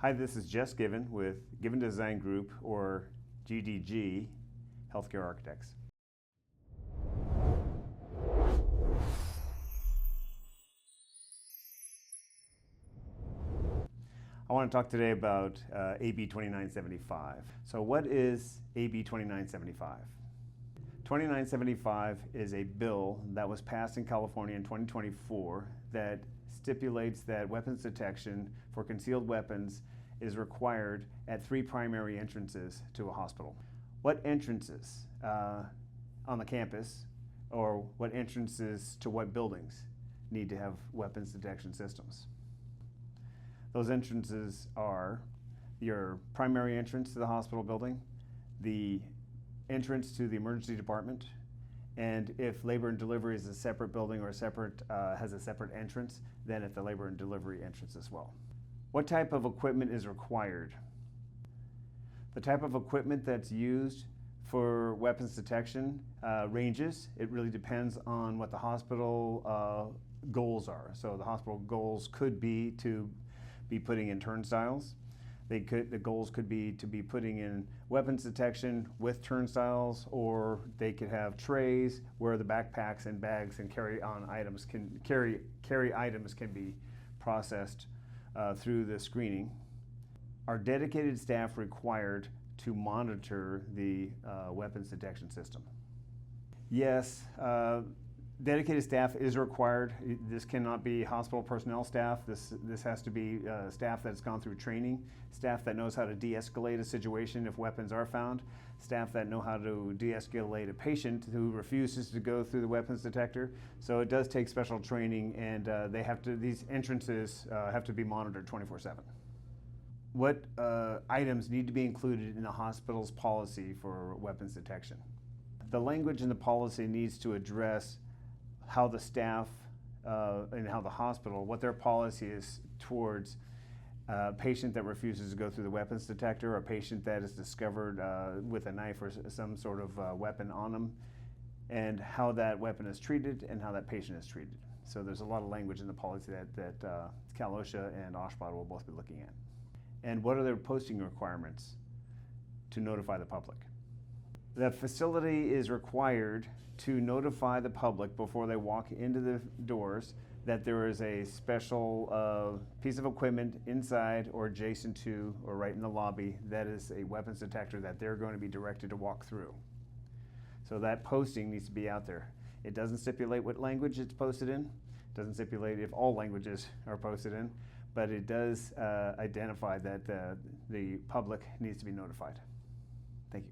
Hi, this is Jess Given with Given Design Group, or GDG, Healthcare Architects. I want to talk today about AB 2975. So what is AB 2975? 2975 is a bill that was passed in California in 2024 that stipulates that weapons detection for concealed weapons is required at 3 primary entrances to a hospital. What entrances on the campus, or what entrances to what buildings need to have weapons detection systems? Those entrances are your primary entrance to the hospital building, the entrance to the emergency department, and if labor and delivery is a separate building or has a separate entrance, then at the labor and delivery entrance as well. What type of equipment is required? The type of equipment that's used for weapons detection ranges. It really depends on what the hospital goals are. So the hospital goals could be to be putting in turnstiles. The goals could be to be putting in weapons detection with turnstiles, or they could have trays where the backpacks and bags and carry items can be processed through the screening. Are dedicated staff required to monitor the weapons detection system? Yes. Dedicated staff is required. This cannot be hospital personnel staff. This has to be staff that's gone through training, staff that knows how to de-escalate a situation if weapons are found, staff that know how to de-escalate a patient who refuses to go through the weapons detector. So it does take special training, and these entrances have to be monitored 24/7. What items need to be included in the hospital's policy for weapons detection? The language in the policy needs to address how the staff and how the hospital, what their policy is towards a patient that refuses to go through the weapons detector, or a patient that is discovered with a knife or some sort of weapon on them, and how that weapon is treated and how that patient is treated. So there's a lot of language in the policy that Cal OSHA and OSHPD will both be looking at. And what are their posting requirements to notify the public? The facility is required to notify the public before they walk into the doors that there is a special piece of equipment inside or adjacent to or right in the lobby that is a weapons detector that they're going to be directed to walk through. So that posting needs to be out there. It doesn't stipulate what language it's posted in. It doesn't stipulate if all languages are posted in, but it does identify that the public needs to be notified. Thank you.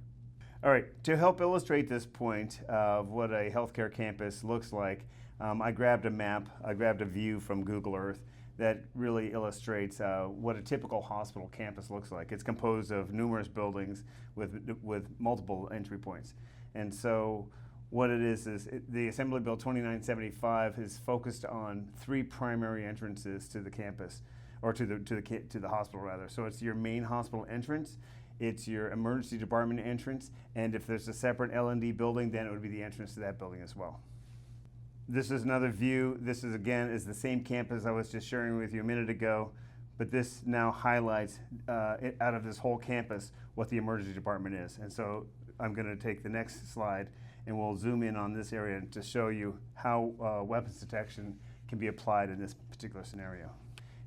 All right, to help illustrate this point of what a healthcare campus looks like, I grabbed a map, I grabbed a view from Google Earth that really illustrates what a typical hospital campus looks like. It's composed of numerous buildings with multiple entry points. And so what it is the Assembly Bill 2975 is focused on 3 primary entrances to the campus, or to the hospital rather. So it's your main hospital entrance, it's your emergency department entrance, and if there's a separate L&D building, then it would be the entrance to that building as well. This is another view. This is the same campus I was just sharing with you a minute ago, but this now highlights out of this whole campus what the emergency department is. And so I'm going to take the next slide and we'll zoom in on this area to show you how weapons detection can be applied in this particular scenario.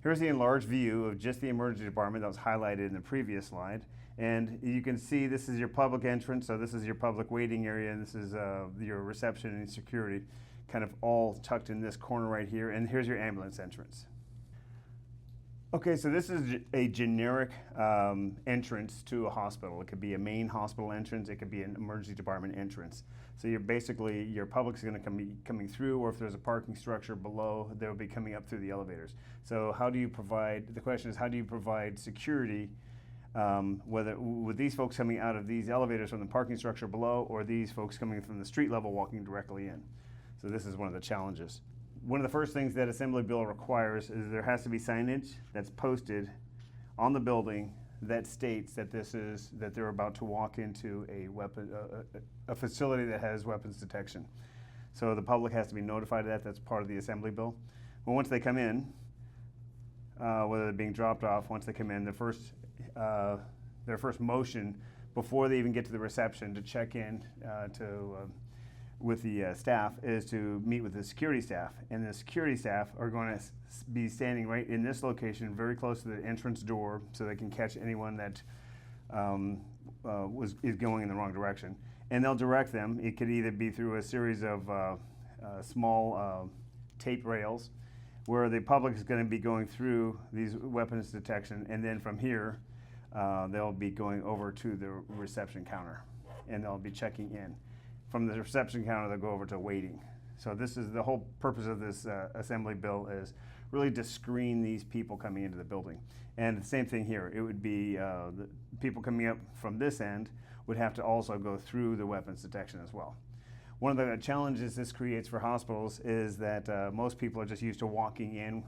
Here's the enlarged view of just the emergency department that was highlighted in the previous slide. And you can see this is your public entrance, so this is your public waiting area, and this is your reception and security, kind of all tucked in this corner right here, and here's your ambulance entrance. Okay, so this is a generic entrance to a hospital. It could be a main hospital entrance, it could be an emergency department entrance. So your public's gonna be coming through, or if there's a parking structure below, they'll be coming up through the elevators. So the question is, how do you provide security, whether with these folks coming out of these elevators from the parking structure below, or these folks coming from the street level walking directly in? So this is one of the challenges. One of the first things that Assembly Bill requires is there has to be signage that's posted on the building that states that they're about to walk into a facility that has weapons detection. So the public has to be notified of that. That's part of the Assembly Bill. Well, once they come in, whether they're being dropped off once they come in, their first motion before they even get to the reception to check in with the staff is to meet with the security staff. And the security staff are going to be standing right in this location, very close to the entrance door, so they can catch anyone that is going in the wrong direction. And they'll direct them. It could either be through a series of small tape rails, where the public is going to be going through these weapons detection, and then from here, they'll be going over to the reception counter, and they'll be checking in. From the reception counter, they'll go over to waiting. So this is the whole purpose of this assembly bill, is really to screen these people coming into the building. And the same thing here. It would be the people coming up from this end would have to also go through the weapons detection as well. One of the challenges this creates for hospitals is that most people are just used to walking in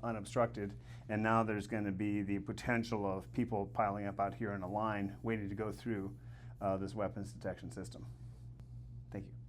unobstructed, and now there's going to be the potential of people piling up out here in a line waiting to go through this weapons detection system. Thank you.